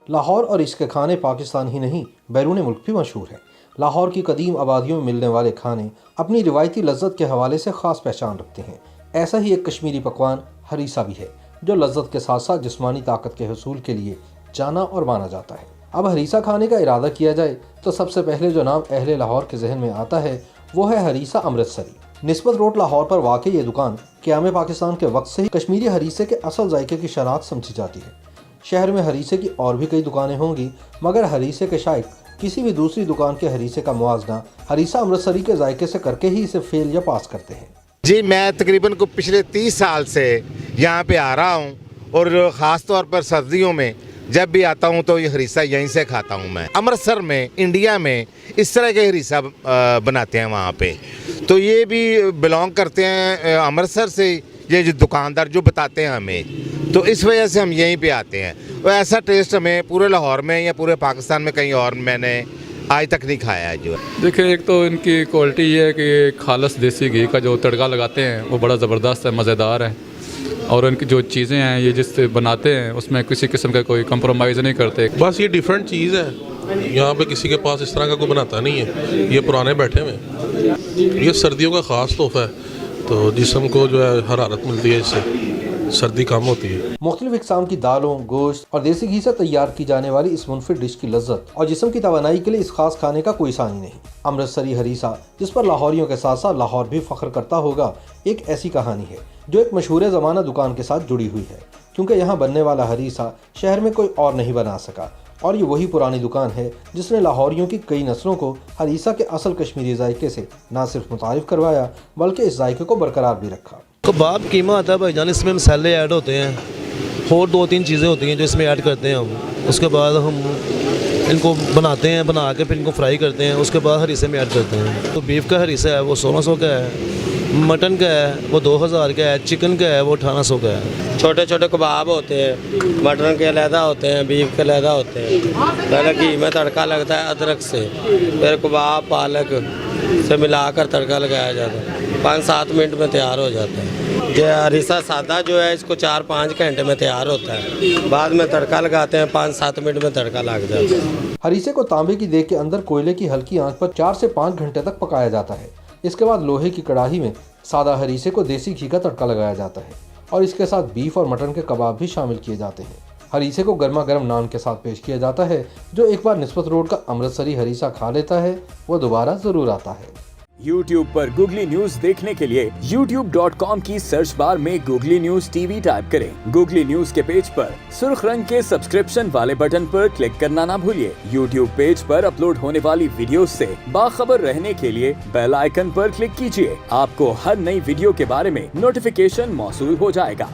लाहौर और इसके खाने पाकिस्तान ही नहीं बैरून मुल्क भी मशहूर हैं। लाहौर की कदीम आबादियों में मिलने वाले खाने अपनी रिवायती लज्जत के हवाले से ख़ास पहचान रखते हैं। ऐसा ही एक कश्मीरी पकवान हरीसा भी है, जो लज्जत के साथ साथ जिस्मानी ताकत के हसूल के लिए जाना और माना जाता है। अब हरीसा खाने का इरादा किया जाए तो सबसे पहले जो नाम अहले लाहौर के जहन में आता है वो है हरीसा अमृतसरी। निस्बत रोड लाहौर पर वाक़ई ये दुकान क़याम पाकिस्तान के वक्त से ही कश्मीरी हरीसे के असल जायके की शनाख्त समझी जाती है। शहर में हरीसे की और भी कई दुकानें होंगी, मगर हरीसे के शायक किसी भी दूसरी दुकान के हरीसे का मुआवजा हरीसा अमृतसरी के जायके से करके ही इसे फेल या पास करते हैं। जी, मैं तकरीबन को पिछले 30 साल से यहाँ पे आ रहा हूँ और ख़ास तौर पर सर्दियों में जब भी आता हूँ तो ये हरीसा यहीं से खाता हूँ। मैं अमृतसर में, इंडिया में इस तरह के हरीसा बनाते हैं वहाँ पे, तो ये भी बिलोंग करते हैं अमृतसर से। ये जो दुकानदार जो बताते हैं हमें, तो इस वजह से हम यहीं पे आते हैं। और ऐसा टेस्ट हमें पूरे लाहौर में या पूरे पाकिस्तान में कहीं और मैंने आज तक नहीं खाया है। जो देखिए, एक तो इनकी क्वालिटी ये है कि खालस देसी घी का जो तड़का लगाते हैं वो बड़ा ज़बरदस्त है, मज़ेदार है। और इनकी जो चीज़ें हैं ये जिससे बनाते हैं उसमें किसी किस्म का कोई कंप्रोमाइज़ नहीं करते। बस ये डिफरेंट चीज़ है, यहाँ पे किसी के पास इस तरह का कोई बनाता नहीं है। ये पुराने बैठे हुए, ये सर्दियों का ख़ास तोहफ़ा है, तो जिस्म को जो है हरारत मिलती है, इससे सर्दी कम होती है। मुख्तलिफ इक़साम की दालों, गोश्त और देसी घी से तैयार की जाने वाली इस मुनफिद डिश की लज्जत और जिस्म की तवानाई के लिए इस खास खाने का कोई सानी नहीं। अमृतसरी हरीसा, जिस पर लाहौरियों के साथ साथ लाहौर भी फख्र करता होगा, एक ऐसी कहानी है जो एक मशहूर ज़माना दुकान के साथ जुड़ी हुई है, क्योंकि यहाँ बनने वाला हरीसा शहर में कोई और नहीं बना सका। और ये वही पुरानी दुकान है जिसने लाहौरियों की कई नस्लों को हरीसा के असल कश्मीरी जायके से न सिर्फ मुतारिफ करवाया, बल्कि इस जायके को बरकरार भी रखा। कबाब कीमा आता है भाईजान, इसमें मसाले ऐड होते हैं और 2-3 चीज़ें होती हैं जो इसमें ऐड करते हैं हम। उसके बाद हम इनको बनाते हैं, बना के फिर इनको फ्राई करते हैं, उसके बाद हरीसे में ऐड करते हैं। तो बीफ का हरीसा है वो 1600 का है, मटन का है वो 2000 का है, चिकन का है वो 1800 का है। छोटे छोटे कबाब होते हैं, मटन के अलहदा होते हैं, बीफ के अलहदा होते हैं। पहले घी में तड़का लगता है अदरक से, फिर कबाब पालक से मिलाकर तड़का लगाया जाता है। 5-7 मिनट में तैयार हो जाता है। ये हरीसा सादा जो है इसको 4-5 घंटे में तैयार होता है। बाद में तड़का लगाते हैं, 5-7 मिनट में तड़का लग जाता है। हरीसे को तांबे की देग के अंदर कोयले की हल्की आंच पर 4 से 5 घंटे तक पकाया जाता है। इसके बाद लोहे की कड़ाही में सादा हरीसे को देसी घी का तड़का लगाया जाता है और इसके साथ बीफ और मटन के कबाब भी शामिल किए जाते हैं। हरीसे को गर्मा गर्म नान के साथ पेश किया जाता है। जो एक बार निस्बत रोड का अमृतसरी हरीसा खा लेता है वो दोबारा जरूर आता है। YouTube पर गूगली न्यूज देखने के लिए youtube.com की सर्च बार में गूगली न्यूज टीवी टाइप करें। गूगली न्यूज के पेज पर सुर्ख रंग के सब्सक्रिप्शन वाले बटन पर क्लिक करना ना भूलिए। YouTube पेज पर अपलोड होने वाली वीडियोस से बाखबर रहने के लिए बेल आइकन पर क्लिक कीजिए। आपको हर नई वीडियो के बारे में नोटिफिकेशन मौसूल हो जाएगा।